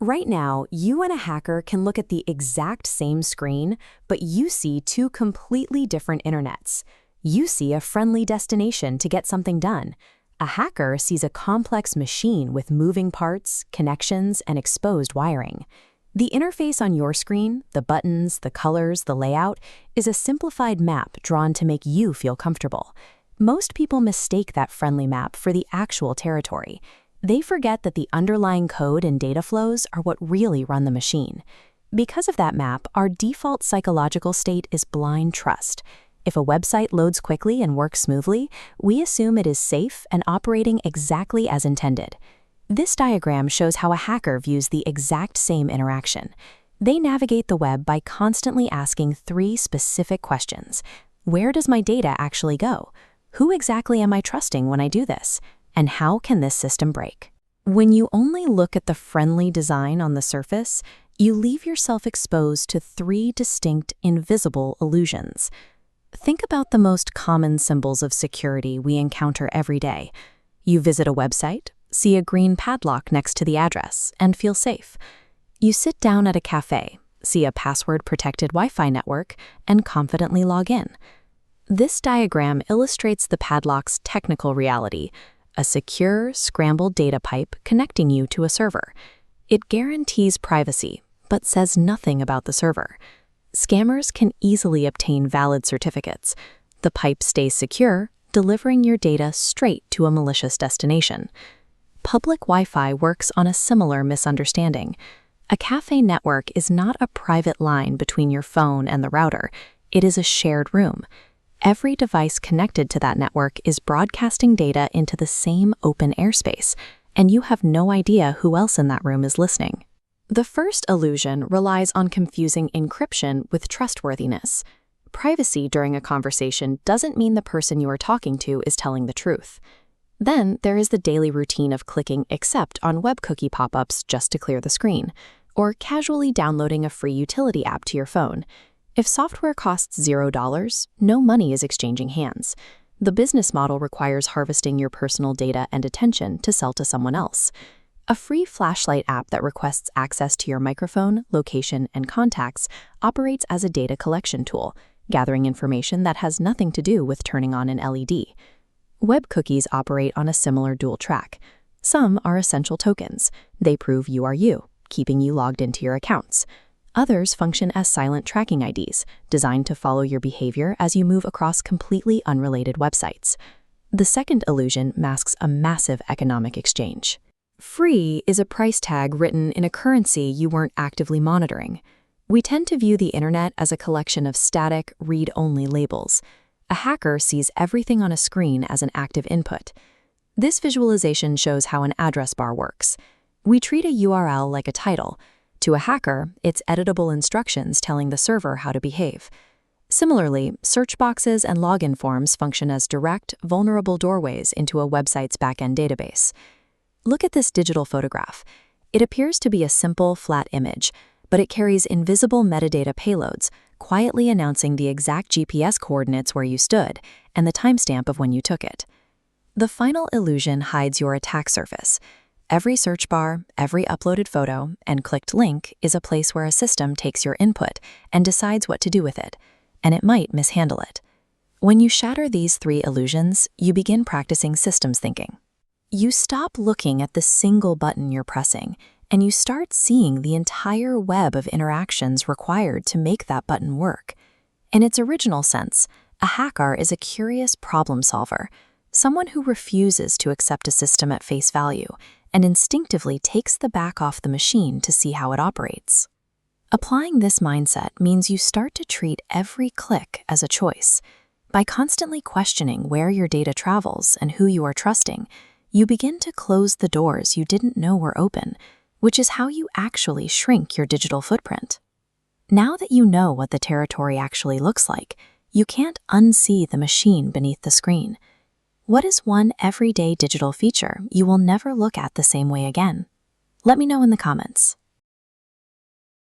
Right now, you and a hacker can look at the exact same screen, but you see two completely different internets. You see a friendly destination to get something done. A hacker sees a complex machine with moving parts, connections, and exposed wiring. The interface on your screen, the buttons, the colors, the layout, is a simplified map drawn to make you feel comfortable. Most people mistake that friendly map for the actual territory. They forget that the underlying code and data flows are what really run the machine. Because of that map, our default psychological state is blind trust. If a website loads quickly and works smoothly, we assume it is safe and operating exactly as intended. This diagram shows how a hacker views the exact same interaction. They navigate the web by constantly asking three specific questions. Where does my data actually go? Who exactly am I trusting when I do this? And how can this system break? When you only look at the friendly design on the surface, you leave yourself exposed to three distinct invisible illusions. Think about the most common symbols of security we encounter every day. You visit a website, see a green padlock next to the address, and feel safe. You sit down at a cafe, see a password-protected Wi-Fi network, and confidently log in. This diagram illustrates the padlock's technical reality: a secure, scrambled data pipe connecting you to a server. It guarantees privacy, but says nothing about the server. Scammers can easily obtain valid certificates. The pipe stays secure, delivering your data straight to a malicious destination. Public Wi-Fi works on a similar misunderstanding. A cafe network is not a private line between your phone and the router. It is a shared room. Every device connected to that network is broadcasting data into the same open airspace, and you have no idea who else in that room is listening. The first illusion relies on confusing encryption with trustworthiness. Privacy during a conversation doesn't mean the person you are talking to is telling the truth. Then there is the daily routine of clicking accept on web cookie pop-ups just to clear the screen, or casually downloading a free utility app to your phone. If software costs $0, no money is exchanging hands. The business model requires harvesting your personal data and attention to sell to someone else. A free flashlight app that requests access to your microphone, location, and contacts operates as a data collection tool, gathering information that has nothing to do with turning on an LED. Web cookies operate on a similar dual track. Some are essential tokens. They prove you are you, keeping you logged into your accounts. Others function as silent tracking IDs, designed to follow your behavior as you move across completely unrelated websites. The second illusion masks a massive economic exchange. Free is a price tag written in a currency you weren't actively monitoring. We tend to view the internet as a collection of static, read-only labels. A hacker sees everything on a screen as an active input. This visualization shows how an address bar works. We treat a URL like a title. To a hacker, it's editable instructions telling the server how to behave. Similarly, search boxes and login forms function as direct, vulnerable doorways into a website's backend database. Look at this digital photograph. It appears to be a simple, flat image, but it carries invisible metadata payloads, quietly announcing the exact GPS coordinates where you stood and the timestamp of when you took it. The final illusion hides your attack surface. Every search bar, every uploaded photo, and clicked link is a place where a system takes your input and decides what to do with it, and it might mishandle it. When you shatter these three illusions, you begin practicing systems thinking. You stop looking at the single button you're pressing, and you start seeing the entire web of interactions required to make that button work. In its original sense, a hacker is a curious problem solver, someone who refuses to accept a system at face value and instinctively takes the back off the machine to see how it operates. Applying this mindset means you start to treat every click as a choice. By constantly questioning where your data travels and who you are trusting, you begin to close the doors you didn't know were open, which is how you actually shrink your digital footprint. Now that you know what the territory actually looks like, you can't unsee the machine beneath the screen. What is one everyday digital feature you will never look at the same way again? Let me know in the comments.